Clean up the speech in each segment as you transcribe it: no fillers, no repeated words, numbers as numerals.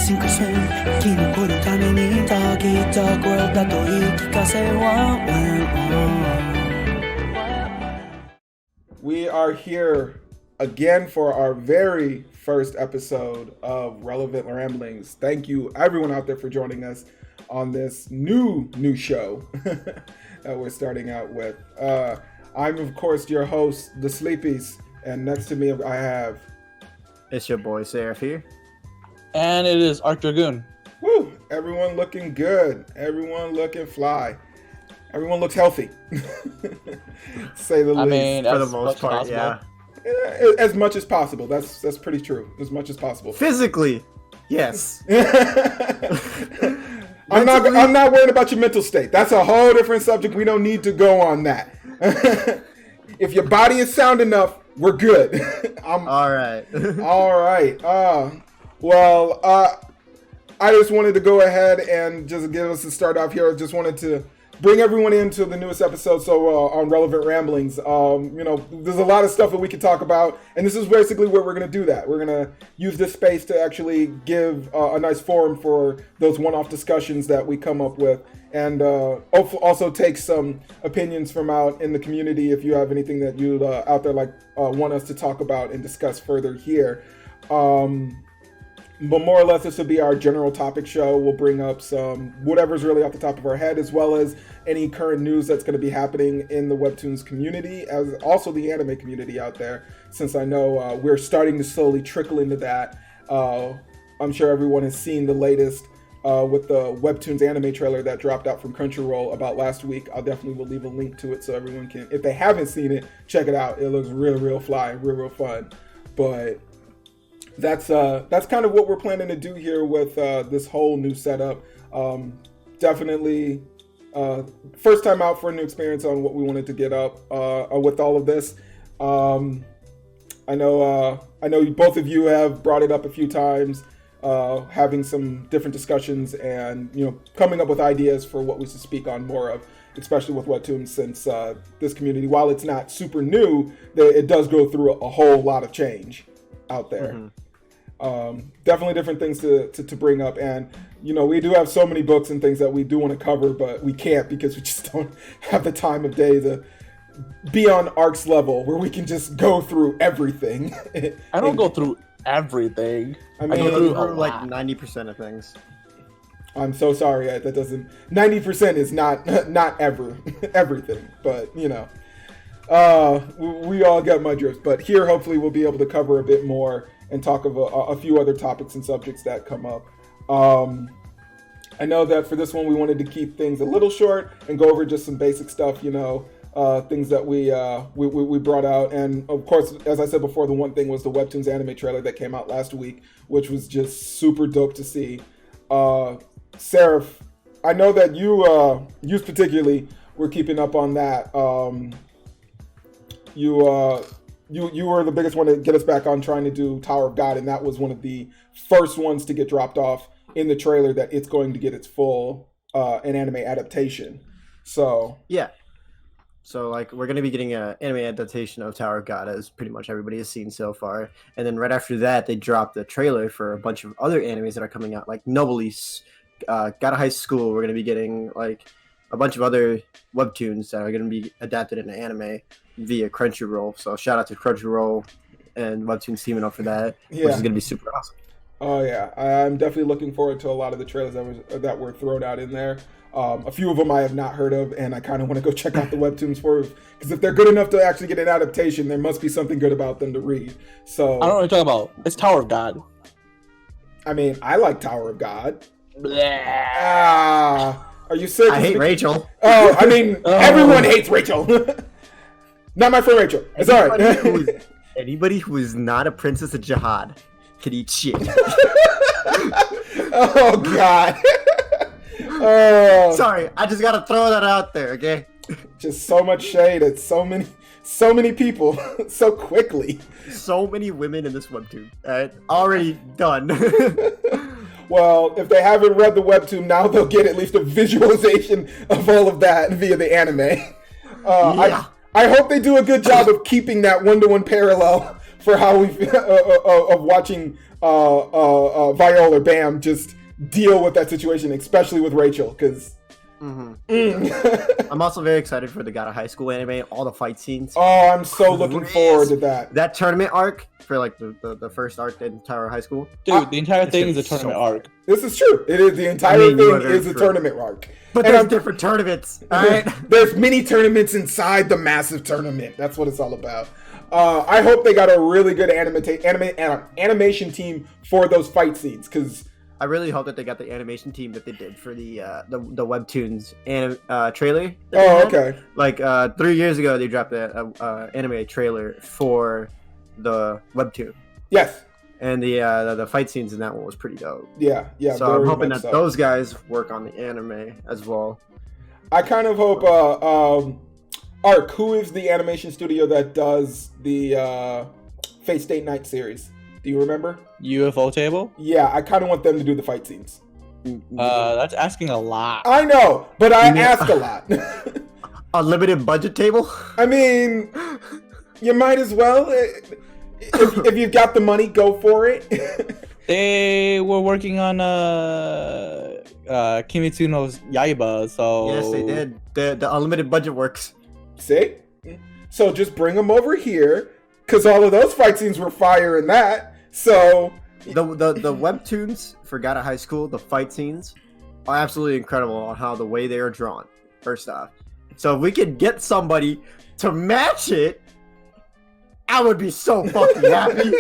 進化せ生き残るために Dog eat dog world だと言い聞かせ What went wrong? We are here again for our very first episode of Relevant Ramblings. Thank you everyone out there for joining us on this new show that we're starting out with. I'm of course your host, The Sleepies, and next to me I have... It's your boy Seraph here. And it is Arc Dragoon. Woo! Everyone looking good. Everyone looking fly. Everyone looks healthy. Say the least. I mean, for the most part, yeah. As much as possible. That's pretty true. As much as possible. Physically, yes. I'm not worried about your mental state. That's a whole different subject. We don't need to go on that. If your body is sound enough, we're good. All right. All right. I just wanted to go ahead and just give us a start off here. I just wanted to bring everyone into the newest episode on Relevant Ramblings. There's a lot of stuff that we could talk about, and this is basically where we're going to do that. We're going to use this space to actually give a nice forum for those one-off discussions that we come up with, and also take some opinions from out in the community if you have anything that you out there want us to talk about and discuss further here. But more or less, this will be our general topic show. We'll bring up some whatever's really off the top of our head, as well as any current news that's going to be happening in the Webtoons community, as also the anime community out there, since I know we're starting to slowly trickle into that. I'm sure everyone has seen the latest with the Webtoons anime trailer that dropped out from Crunchroll about last week. I'll definitely will leave a link to it so everyone can, if they haven't seen it, check it out. It looks real fly, real fun. But that's kind of what we're planning to do here with this whole new setup. Definitely first time out for a new experience on what we wanted to get up with all of this. I know both of you have brought it up a few times, having some different discussions and coming up with ideas for what we should speak on more of, especially with Webtoons, since this community, while it's not super new, it does go through a whole lot of change out there. Mm-hmm. Definitely different things to bring up, and we do have so many books and things that we do want to cover, but we can't because we just don't have the time of day to be on Arc's level where we can just go through everything. I don't go through everything. I go through like 90% of things. I'm so sorry. That doesn't. 90% is not everything, but we all get my drift. But here, hopefully, we'll be able to cover a bit more and talk of a few other topics and subjects that come up. I know that for this one, we wanted to keep things a little short and go over just some basic stuff, things that we brought out. And of course, as I said before, the one thing was the Webtoons anime trailer that came out last week, which was just super dope to see. Seraph, I know that you particularly were keeping up on that. You were the biggest one to get us back on trying to do Tower of God, and that was one of the first ones to get dropped off in the trailer that it's going to get its full an anime adaptation. So yeah, so we're going to be getting an anime adaptation of Tower of God, as pretty much everybody has seen so far. And then right after that, they dropped the trailer for a bunch of other animes that are coming out, like Nobolis, Got a High School. We're going to be getting a bunch of other webtoons that are going to be adapted into anime via Crunchroll. So shout out to Crunchroll and Webtoons teaming up for that, which is going to be super awesome. Oh yeah, I'm definitely looking forward to a lot of the trailers that were thrown out in there. A few of them I have not heard of, and I kind of want to go check out the Webtoons because if they're good enough to actually get an adaptation, there must be something good about them to read. So I don't know what you're talking about. It's Tower of God. I mean, I like Tower of God. Blah. Are you sick? I hate Rachel. Oh, I mean, everyone hates Rachel. Not my friend Rachel. It's all right. Anybody who is not a princess of Jihad can eat shit. Oh, God. Sorry, I just gotta throw that out there, okay? Just so much shade at so many people so quickly. So many women in this webtoon. Already done. Well, if they haven't read the webtoon, now they'll get at least a visualization of all of that via the anime. I hope they do a good job of keeping that one-to-one parallel for how we of watching Viola or Bam just deal with that situation, especially with Rachel, because. I'm also very excited for the God of High School anime, all the fight scenes. Oh, I'm so looking forward to that. That tournament arc for like the first arc in Tower High School. Dude, the entire thing is a tournament arc. This is true. It is, the entire thing is a tournament arc. But there's different tournaments. All right. There's mini tournaments inside the massive tournament. That's what it's all about. I hope they got a really good animation team for those fight scenes, because I really hope that they got the animation team that they did for the WEBTOONs trailer. Oh, okay. Like 3 years ago, they dropped an anime trailer for the WEBTOON. Yes. And the fight scenes in that one was pretty dope. Yeah. So I'm hoping that those guys work on the anime as well. I kind of hope. Ark, who is the animation studio that does the Fate Stay Night series? Do you remember? UFO table? Yeah, I kind of want them to do the fight scenes. That's asking a lot. I know, but I ask a lot. Unlimited budget table? I mean, you might as well. If you've got the money, go for it. They were working on Kimetsu no Yaiba, so... Yes, they did. The unlimited budget works. See? So just bring them over here, because all of those fight scenes were fire in that. So the WEBTOONs for God of High School, the fight scenes are absolutely incredible on how the way they are drawn. First off, so if we could get somebody to match it, I would be so fucking happy.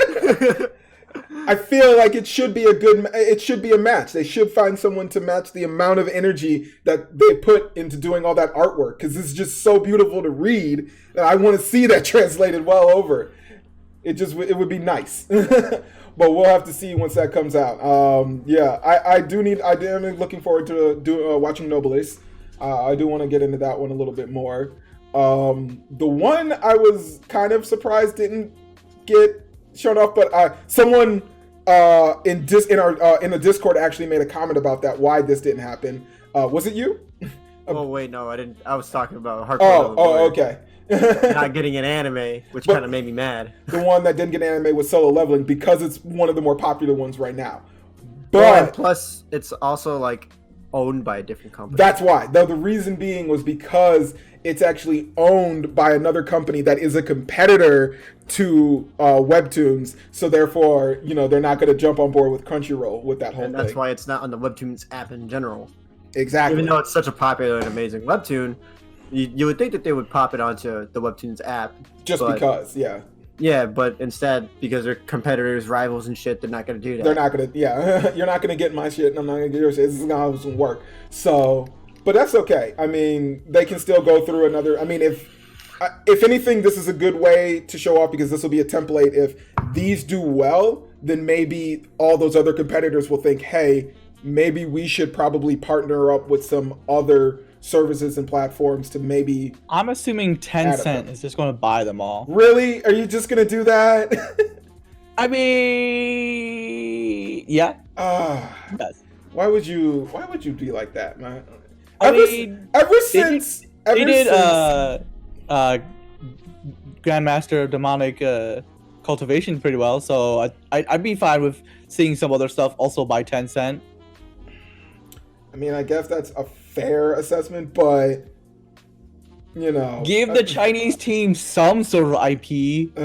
I feel like it should be a match. They should find someone to match the amount of energy that they put into doing all that artwork, because it's just so beautiful to read that I want to see that translated well over. It would be nice. But we'll have to see once that comes out. I am looking forward to watching Nobles. I do want to get into that one a little bit more. The one I was kind of surprised didn't get shown off, but someone in the Discord actually made a comment about that, why this didn't happen. Was it you? Oh wait, no, I didn't. I was talking about Hardcore. Okay. Not getting an anime, which kind of made me mad. The one that didn't get an anime was Solo Leveling, because it's one of the more popular ones right now. But plus, it's also like owned by a different company. That's why. The reason being was because it's actually owned by another company that is a competitor to Webtoons. So therefore, they're not going to jump on board with Crunchyroll with that whole thing. And that's why it's not on the Webtoons app in general. Exactly. Even though it's such a popular and amazing webtoon, you would think that they would pop it onto the Webtoons app. Because, yeah. Yeah, but instead, because they're competitors, rivals, and shit, they're not going to do that. They're not going to, yeah. You're not going to get my shit, and I'm not going to get your shit. This is not how this will work. So, but that's okay. I mean, they can still go through another. I mean, if anything, this is a good way to show off, because this will be a template. If these do well, then maybe all those other competitors will think, hey, maybe we should probably partner up with some other services and platforms to maybe. I'm assuming Tencent is just going to buy them all. Really? Are you just going to do that? I mean, yeah. Yes. Why would you be like that, man? Ever since Grandmaster of Demonic Cultivation pretty well, so I'd be fine with seeing some other stuff also by Tencent. I mean, I guess that's a fair assessment, but give the Chinese team some sort of IP.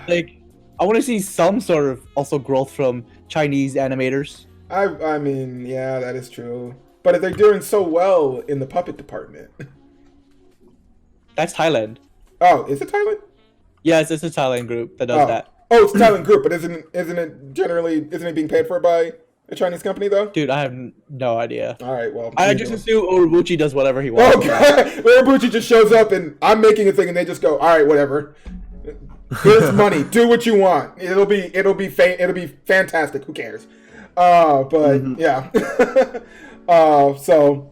Like, I want to see some sort of also growth from Chinese animators. I mean, yeah, that is true. But if they're doing so well in the puppet department, that's Thailand. Oh, is it Thailand? Yes, it's a Thailand group that does that. Oh, it's a Thailand group, but isn't it being paid for by a Chinese company though? Dude, I have no idea. All right, well, I just assume Urobuchi does whatever he wants. Okay, Urobuchi just shows up and I'm making a thing, and they just go, all right, whatever. Here's money. Do what you want. It'll be fantastic. Who cares? Yeah. So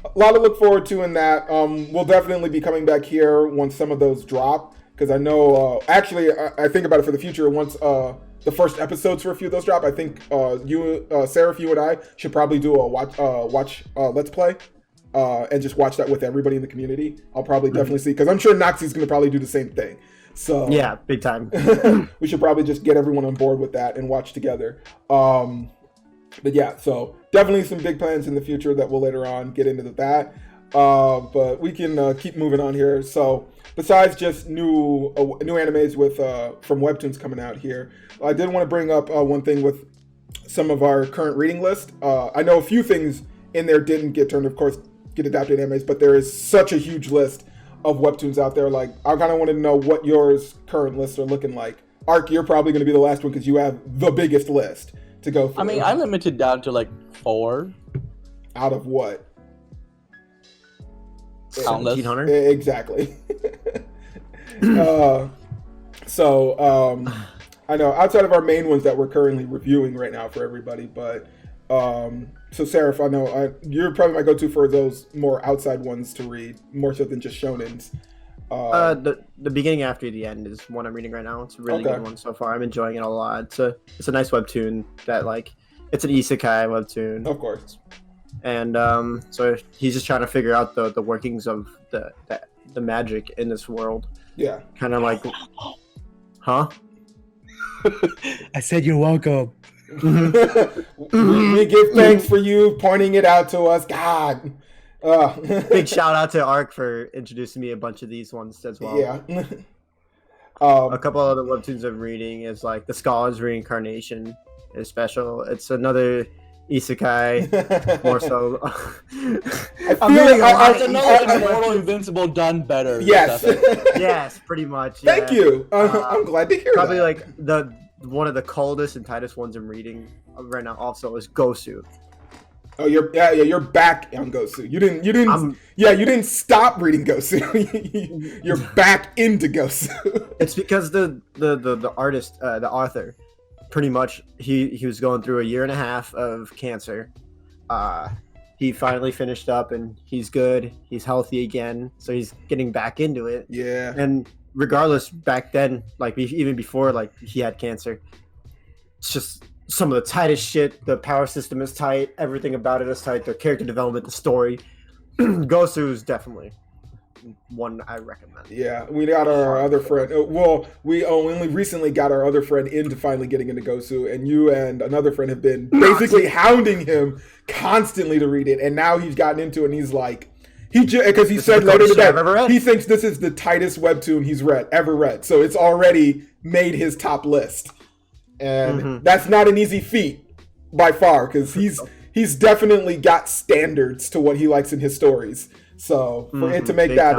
a lot to look forward to in that. We'll definitely be coming back here once some of those drop, because I know. Actually, I think about it for the future. Once the first episodes for a few of those drop, I think Seraph, you and I should probably do a watch Let's Play. And just watch that with everybody in the community. I'll probably definitely see, because I'm sure Noxie's going to probably do the same thing. So Yeah, big time. we should probably just get everyone on board with that and watch together. But yeah, so definitely some big plans in the future that we'll later on get into that. But we can keep moving on here. So besides just new animes with from Webtoons coming out here, I did want to bring up one thing with some of our current reading list. I know a few things in there didn't get turned, of course, get adapted animes, but there is such a huge list of Webtoons out there. Like, I kind of wanted to know what yours current lists are looking like. Ark, you're probably going to be the last one because you have the biggest list to go through. I mean, I limited down to like 4. Out of what? Countless. 1,700? Exactly. I know outside of our main ones that we're currently reviewing right now for everybody, but so Seraph, I know you're probably my go-to for those more outside ones to read, more so than just shonens. The beginning after the end is one I'm reading right now. It's a really good one so far. I'm enjoying it a lot. It's a nice webtoon that it's an isekai webtoon. Of course. And so he's just trying to figure out the workings of the magic in this world. Yeah. Kind of like, huh? I said you're welcome. We give thanks for you pointing it out to us. God. Big shout out to Ark for introducing me a bunch of these ones as well. Yeah. A couple other webtoons I'm reading is like The Scholar's Reincarnation is special. It's another isekai, more so. It's another Immortal Invincible done better. Yes. Yes, pretty much. Yeah. Thank you. I'm glad to hear probably that. Like one of the coldest and tightest ones I'm reading right now also is Gosu. Oh, you're back on Gosu. You didn't stop reading Gosu. You're back into Gosu. It's because the artist, the author, pretty much he was going through a year and a half of cancer. He finally finished up and he's good. He's healthy again, so he's getting back into it. Yeah. And regardless, back then, like even before, like he had cancer, it's just some of the tightest shit. The power system is tight. Everything about it is tight. The character development, the story. Gosu is definitely one I recommend. Yeah, we got our other friend. We only recently got our other friend into finally getting into Gosu, and you and another friend have been basically hounding him constantly to read it, and now he's gotten into it, and he's like, because he said later today, he thinks this is the tightest webtoon he's ever read, so it's already made his top list. And that's not an easy feat by far, because he's definitely got standards to what he likes in his stories. So for it to make that,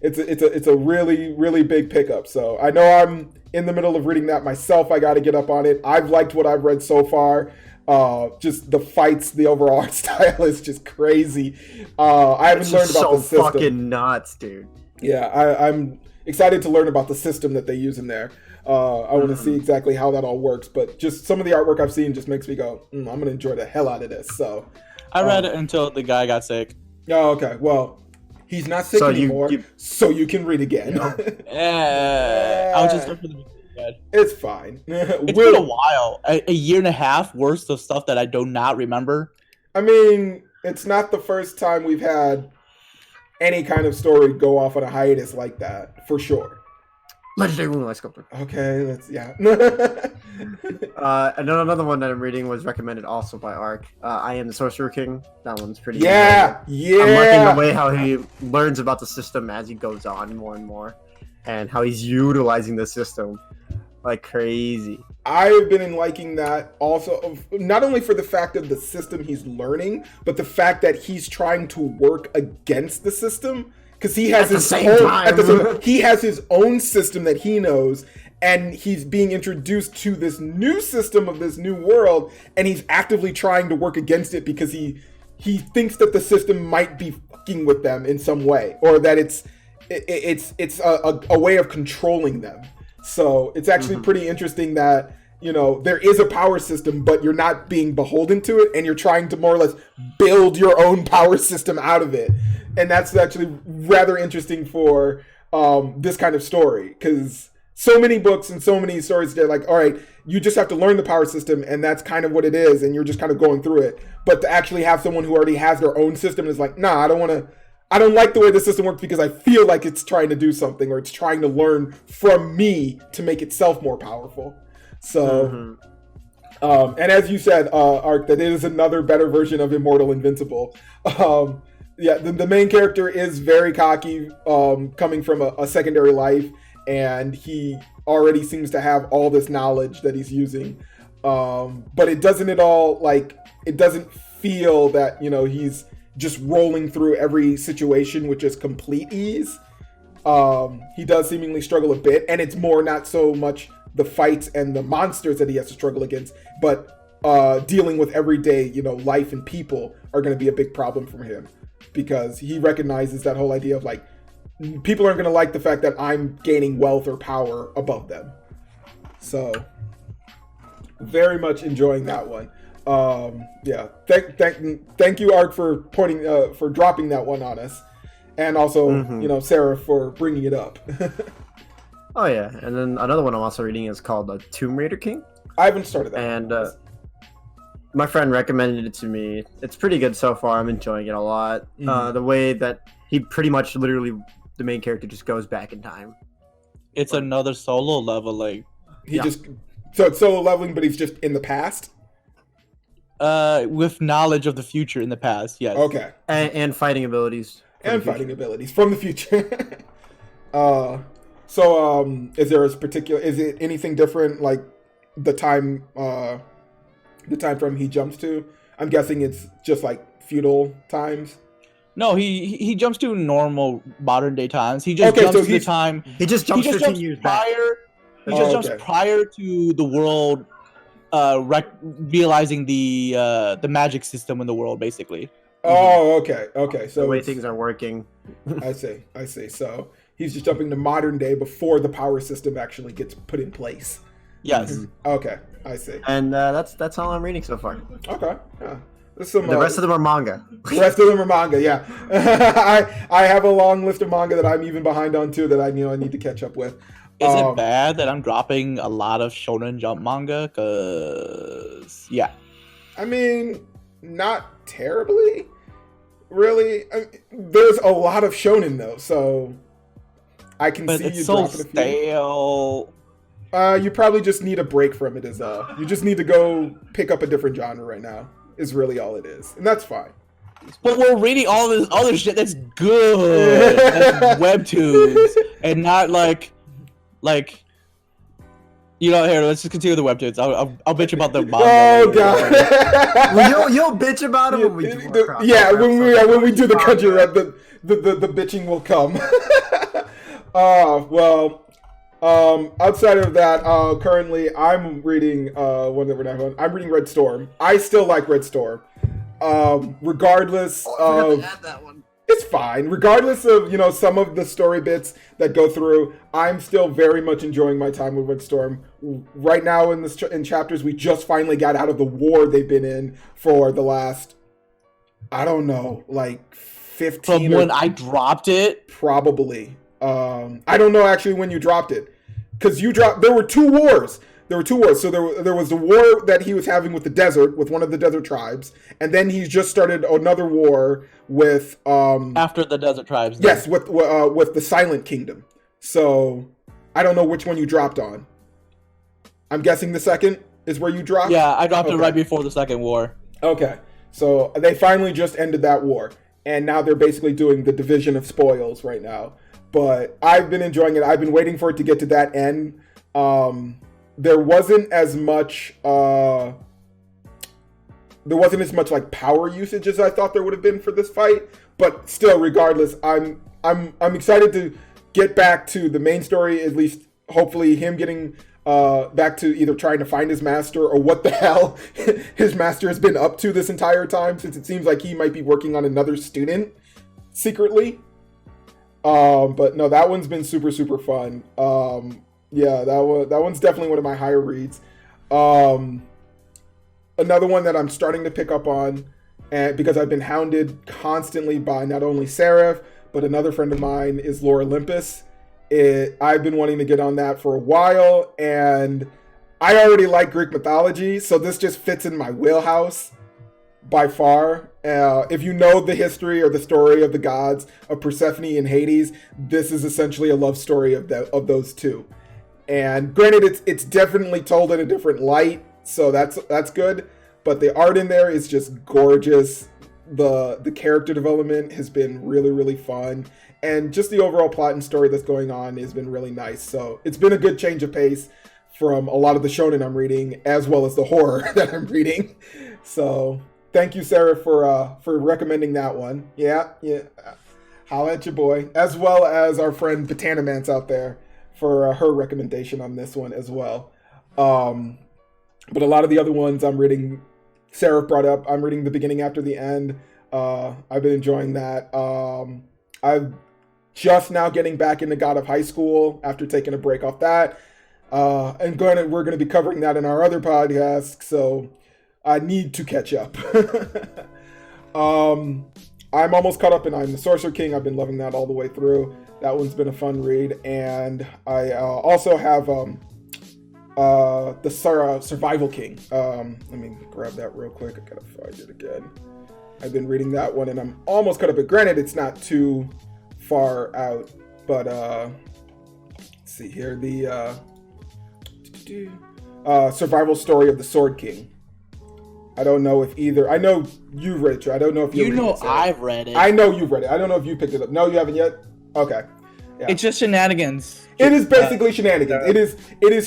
it's a really, really big pickup. So I know I'm in the middle of reading that myself. I got to get up on it. I've liked what I've read so far. Just the fights, the overall art style is just crazy. I haven't learned about the system. Fucking nuts, dude. Yeah, I'm excited to learn about the system that they use in there. I want to see exactly how that all works, but just some of the artwork I've seen just makes me go, I'm going to enjoy the hell out of this. So I read it until the guy got sick. Oh, okay. Well, he's not sick anymore, so you can read again. Yeah. I was just looking for the bed. It's fine. It's been a while. A year and a half worth of stuff that I do not remember. I mean, it's not the first time we've had any kind of story go off on a hiatus like that, for sure. Legendary Moonlight Sculptor. Okay, and then another one that I'm reading was recommended also by Ark. I Am the Sorcerer King. That one's pretty good. Yeah. I'm liking the way how he learns about the system as he goes on more and more, and how he's utilizing the system like crazy. I've been liking that also, not only for the fact of the system he's learning, but the fact that he's trying to work against the system. Because he has he has his own system that he knows, and he's being introduced to this new system of this new world, and he's actively trying to work against it because he thinks that the system might be fucking with them in some way, or that it's a way of controlling them. So it's actually pretty interesting that, you know, there is a power system, but you're not being beholden to it, and you're trying to more or less build your own power system out of it. And that's actually rather interesting for this kind of story, because so many books and so many stories, they're like, all right, you just have to learn the power system, and that's kind of what it is, and you're just kind of going through it. But to actually have someone who already has their own system is like, nah, I don't want I don't like the way the system works because I feel like it's trying to do something or it's trying to learn from me to make itself more powerful. So, and as you said, Ark, that it is another better version of Immortal Invincible. Yeah, the main character is very cocky, coming from a secondary life, and he already seems to have all this knowledge that he's using. But it doesn't at all, like, it doesn't feel that, you know, he's just rolling through every situation with just complete ease. He does seemingly struggle a bit, and it's more not so much the fights and the monsters that he has to struggle against, but dealing with everyday, you know, life and people are going to be a big problem for him, because he recognizes that whole idea of, like, people aren't going to like the fact that I'm gaining wealth or power above them. So, very much enjoying that one. Yeah, thank you, Ark, for for dropping that one on us, and also you know, Seraph, for bringing it up. Oh yeah, and then another one I'm also reading is called Tomb Raider King. I haven't started that. And my friend recommended it to me. It's pretty good so far. I'm enjoying it a lot. The way that he pretty much literally, the main character just goes back in time. It's another solo leveling. So it's solo leveling, but he's just in the past. With knowledge of the future in the past, yes. Okay. And fighting abilities. And fighting abilities from the future. So is there a particular? Is it anything different, like the time frame he jumps to? I'm guessing it's just like feudal times. No, he jumps to normal modern day times. He just jumps to the time. He just jumps 15 years back. He just jumps prior to the world realizing the magic system in the world, basically. Oh, okay, okay. So the way things are working. I see. So he's just jumping to modern day before the power system actually gets put in place. Yes. Okay, I see. And that's all I'm reading so far. Okay. Yeah. Some, the rest of them are manga. The rest of them are manga, yeah. I have a long list of manga that I'm even behind on too that I need to catch up with. Is it bad that I'm dropping a lot of Shonen Jump manga? Cause yeah. I mean, not terribly. Really, there's a lot of shonen though, so I can see you dropping a few. Stale. You probably just need a break from it. You just need to go pick up a different genre right now. Is really all it is, and that's fine. But we're reading all this other shit that's good, that's webtoons, and not like. You know, here, let's just continue the webtoons. I'll bitch about the manga. Oh god! Well, you'll bitch about it when we do when we do the country rap, the bitching will come. Outside of that, currently I'm reading I'm reading Red Storm. I still like Red Storm. Regardless of add that one. It's fine. Regardless of, some of the story bits that go through, I'm still very much enjoying my time with Red Storm. Right now in chapters, we just finally got out of the war they've been in for the last, I don't know, like 15 From when I dropped it? Probably. I don't know actually when you dropped it. Because there were two wars. So there was the war that he was having with the desert, with one of the desert tribes, and then he just started another war with after the desert tribes. Then. Yes, with the Silent Kingdom. So I don't know which one you dropped on. I'm guessing the second is where you dropped. Yeah, I dropped it right before the second war. Okay, so they finally just ended that war, and now they're basically doing the division of spoils right now. But I've been enjoying it. I've been waiting for it to get to that end. There wasn't as much like power usage as I thought there would have been for this fight, but still, regardless, I'm excited to get back to the main story, at least hopefully him getting back to either trying to find his master or what the hell his master has been up to this entire time, since it seems like he might be working on another student secretly. But no, that one's been super, super fun. Yeah, that one's definitely one of my higher reads. Another one that I'm starting to pick up on, and because I've been hounded constantly by not only Seraph, but another friend of mine, is Lore Olympus. I've been wanting to get on that for a while, and I already like Greek mythology, so this just fits in my wheelhouse by far. If you know the history or the story of the gods of Persephone and Hades, this is essentially a love story of those two. And granted, it's definitely told in a different light, so that's good. But the art in there is just gorgeous. The character development has been really, really fun, and just the overall plot and story that's going on has been really nice. So it's been a good change of pace from a lot of the shonen I'm reading, as well as the horror that I'm reading. So thank you, Sarah, for recommending that one. Yeah. Holla at your boy, as well as our friend Botanimance out there for her recommendation on this one as well. But a lot of the other ones I'm reading, Seraph brought up. I'm reading The Beginning After the End. I've been enjoying that. I'm just now getting back into God of High School after taking a break off that. And we're going to be covering that in our other podcast, so I need to catch up. I'm almost caught up in I'm the Sorcerer King. I've been loving that all the way through. That one's been a fun read. And I also have the Survival King. Let me grab that real quick. I gotta find it again. I've been reading that one, and I'm almost caught up. But granted, it's not too far out. But let's see here. The survival story of the Sword King. I don't know if either. I know you've read it. I don't know if you know I've read it. I know you've read it. I don't know if you picked it up. No, you haven't yet? Okay. Yeah. It's just shenanigans. It is basically shenanigans. It is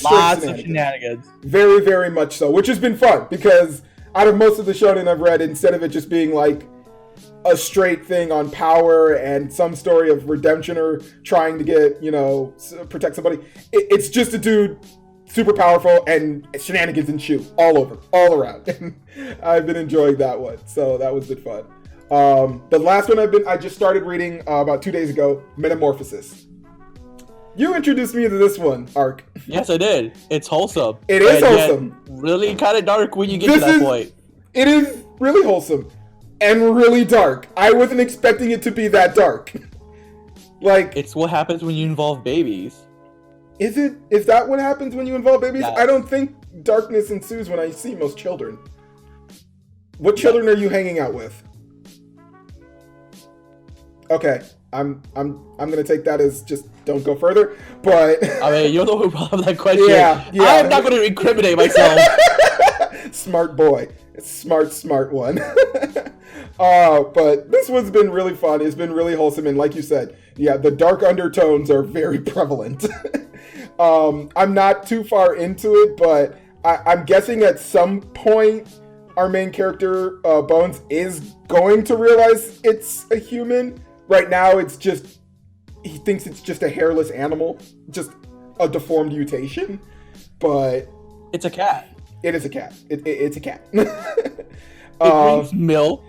straight lots of shenanigans. Very, very much so, which has been fun because out of most of the shonen I've read, instead of it just being like a straight thing on power and some story of redemption or trying to get, protect somebody, it's just a dude super powerful and shenanigans and shoot all around. I've been enjoying that one, so that was good fun. The last one I just started reading about 2 days ago, Metamorphosis. You introduced me to this one, Ark. Yes, I did. It's wholesome. It is wholesome. Really kind of dark when you get to that point. It is really wholesome and really dark. I wasn't expecting it to be that dark. Like, it's what happens when you involve babies. Is that what happens when you involve babies? Yeah. I don't think darkness ensues when I see most children. What children are you hanging out with? Okay, I'm gonna take that as just don't go further. But I mean, you're the one who brought up that question. Yeah. I'm not gonna incriminate myself. Smart boy, smart one. But this one's been really fun. It's been really wholesome, and like you said, yeah, the dark undertones are very prevalent. I'm not too far into it, but I'm guessing at some point our main character, Bones, is going to realize it's a human. Right now, he thinks it's just a hairless animal, just a deformed mutation, but it's a cat. It is a cat. It's a cat. It drinks milk.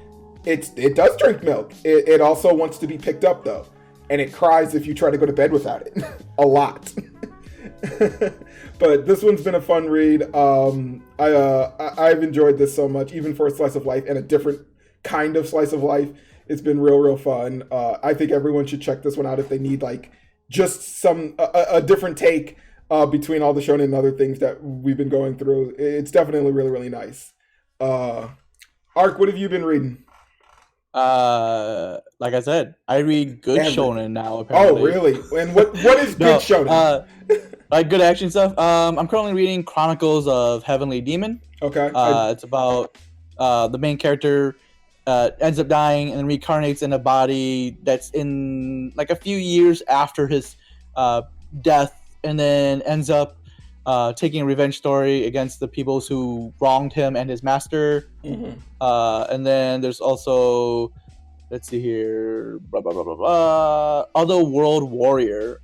It does drink milk. It also wants to be picked up, though, and it cries if you try to go to bed without it. A lot. But this one's been a fun read. I've enjoyed this so much, even for a slice of life and a different kind of slice of life. It's been real fun. I think everyone should check this one out if they need like just a different take between all the shonen and other things that we've been going through. It's definitely really nice. Ark, what have you been reading? Like I said, I read good shonen now. Apparently. Oh, really? And what is good shonen? Like good action stuff. I'm currently reading Chronicles of Heavenly Demon. Okay. It's about the main character ends up dying and reincarnates in a body that's in like a few years after his death, and then ends up taking a revenge story against the peoples who wronged him and his master. Mm-hmm. And then there's also, let's see here, Other World Warrior.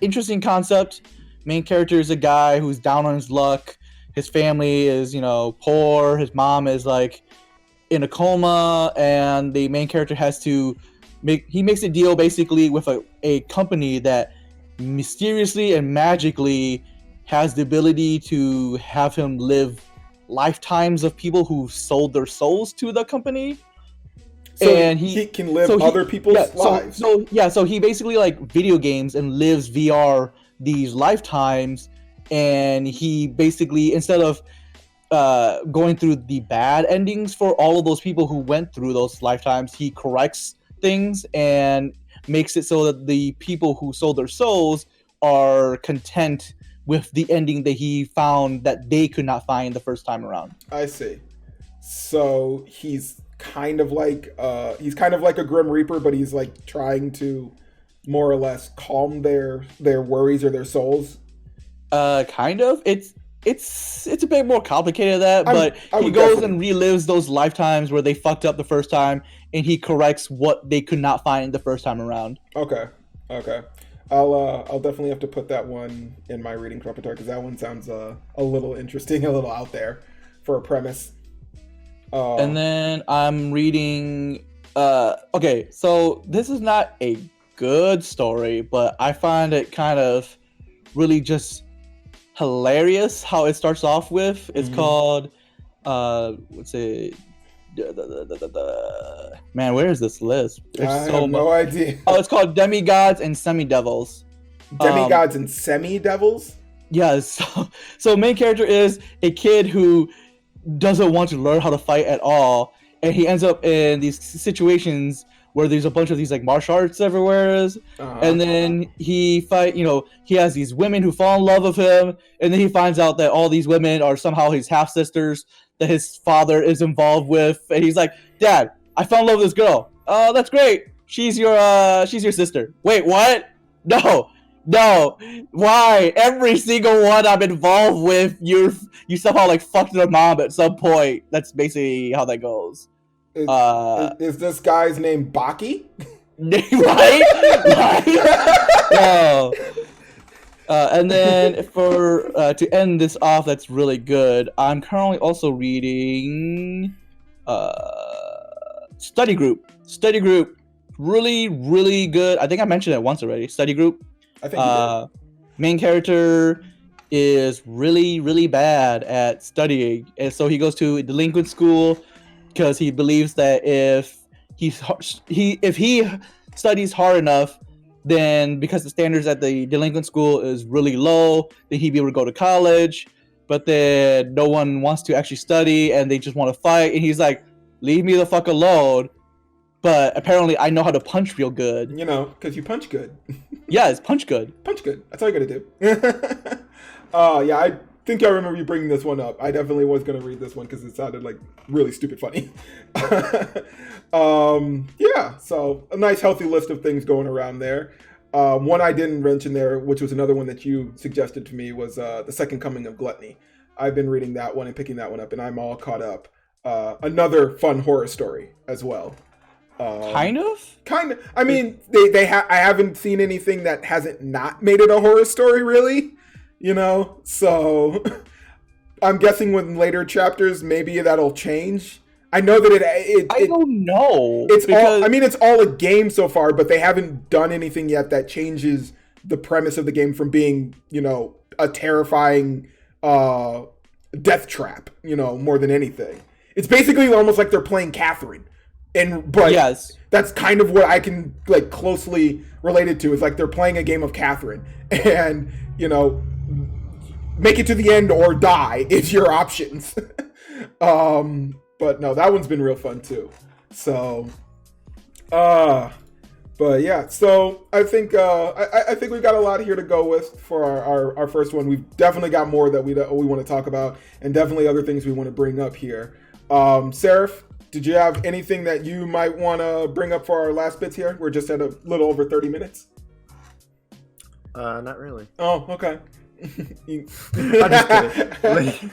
Interesting concept. Main character is a guy who's down on his luck. His family is, poor. His mom is like in a coma, and the main character has to makes a deal basically with a company that mysteriously and magically has the ability to have him live lifetimes of people who sold their souls to the company. So and he can live other people's lives. So he basically like video games and lives VR these lifetimes, and he basically, instead of going through the bad endings for all of those people who went through those lifetimes. He corrects things and makes it so that the people who sold their souls are content with the ending that he found that they could not find the first time around. I see. So he's kind of like a Grim Reaper, but he's like trying to more or less calm their worries or their souls. Kind of. It's a bit more complicated than that, but he goes and relives those lifetimes where they fucked up the first time, and he corrects what they could not find the first time around. Okay. I'll definitely have to put that one in my reading repertoire because that one sounds a little interesting, a little out there for a premise. And then I'm reading. Okay, so this is not a good story, but I find it kind of really just hilarious how it starts off with. It's called what's it? Man, where is this list? I have no idea. Oh, it's called Demigods and Semidevils. Demigods and Semidevils? Yes. So main character is a kid who doesn't want to learn how to fight at all, and he ends up in these situations where there's a bunch of these like martial arts everywhere, and then he has these women who fall in love with him, and then he finds out that all these women are somehow his half sisters that his father is involved with, and he's like, Dad, I fell in love with this girl. Oh, that's great. She's your sister. Wait, what? No. Why? Every single one I'm involved with, you somehow like fucked their mom at some point. That's basically how that goes. Is this guy's name Baki? right? No. And then for to end this off, that's really good. I'm currently also reading Study Group. Study Group, really, really good. I think I mentioned it once already. Study Group. I think you did. Main character is really, really bad at studying, and so he goes to a delinquent school because he believes that if he studies hard enough, then because the standards at the delinquent school is really low, then he'd be able to go to college. But then no one wants to actually study, and they just want to fight. And he's like, "Leave me the fuck alone." But apparently, I know how to punch real good. You know, because you punch good. Yeah, it's punch good. Punch good. That's all you gotta do. Yeah, I think I remember you bringing this one up. I definitely was gonna read this one because it sounded like really stupid funny. Yeah, so a nice healthy list of things going around there. One I didn't mention there, which was another one that you suggested to me, was The Second Coming of Gluttony. I've been reading that one and picking that one up, and I'm all caught up. Another fun horror story as well. Kind of. I mean, I haven't seen anything that hasn't not made it a horror story, really. You know, so I'm guessing with later chapters, maybe that'll change. I know that I don't know. It's all a game so far, but they haven't done anything yet that changes the premise of the game from being, you know, a terrifying death trap, you know, more than anything. It's basically almost like they're playing Catherine. But yes, that's kind of what I can like closely relate it to. Is like they're playing a game of Catherine, and you know, make it to the end or die is your options. But no, that one's been real fun too. So, but yeah, so I think I think we've got a lot here to go with for our first one. We've definitely got more that we want to talk about, and definitely other things we want to bring up here. Seraph, did you have anything that you might want to bring up for our last bits here? We're just at a little over 30 minutes. Not really. Oh, okay. I'm just kidding.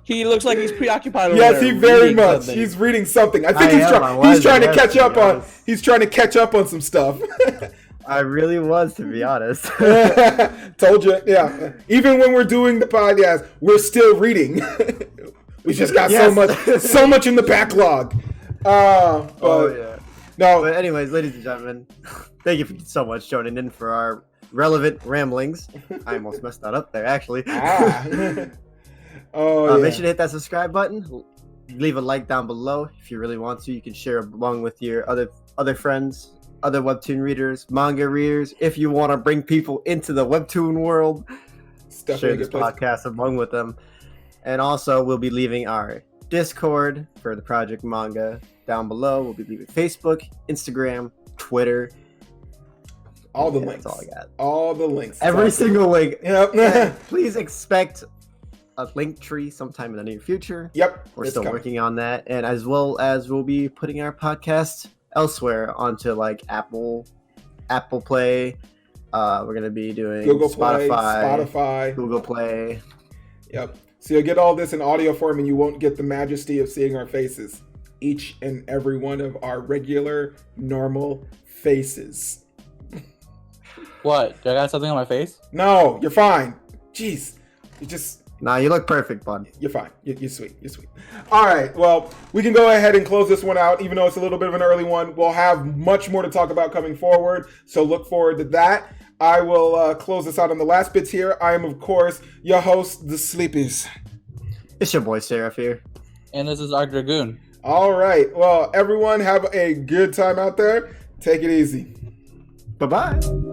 He looks like he's preoccupied. Yes, he very much. Something. He's reading something. I think he's trying to catch up on. He's trying to catch up on some stuff. I really was, to be honest. Told you. Yeah. Even when we're doing the podcast, we're still reading. We just got so much in the backlog. No. But anyways, ladies and gentlemen, thank you so much joining in for our relevant ramblings. I almost messed that up there, actually. Make sure to hit that subscribe button. Leave a like down below if you really want to. You can share along with your other friends, other Webtoon readers, manga readers. If you want to bring people into the Webtoon world, share this podcast along with them. And also, we'll be leaving our Discord for the Project Manga down below. We'll be leaving Facebook, Instagram, Twitter. All the links. That's all I got. All the links. Every single link. Yep. And please expect a link tree sometime in the near future. Yep. We're it's still coming. working on that. And as well as we'll be putting our podcast elsewhere onto like Apple Play. We're gonna be doing Google Play, Spotify, Spotify. Google Play. Yep. So you'll get all this in audio form, and you won't get the majesty of seeing our faces. Each and every one of our regular, normal faces. What? Do I got something on my face? No, you're fine. Jeez. You just... Nah, you look perfect, bud. You're fine. You're sweet. You're sweet. All right. Well, we can go ahead and close this one out, even though it's a little bit of an early one. We'll have much more to talk about coming forward, so look forward to that. I will close this out on the last bits here. I am, of course, your host, The Sleepies. It's your boy Seraph here. And this is our Dragoon. All right. Well, everyone have a good time out there. Take it easy. Bye-bye.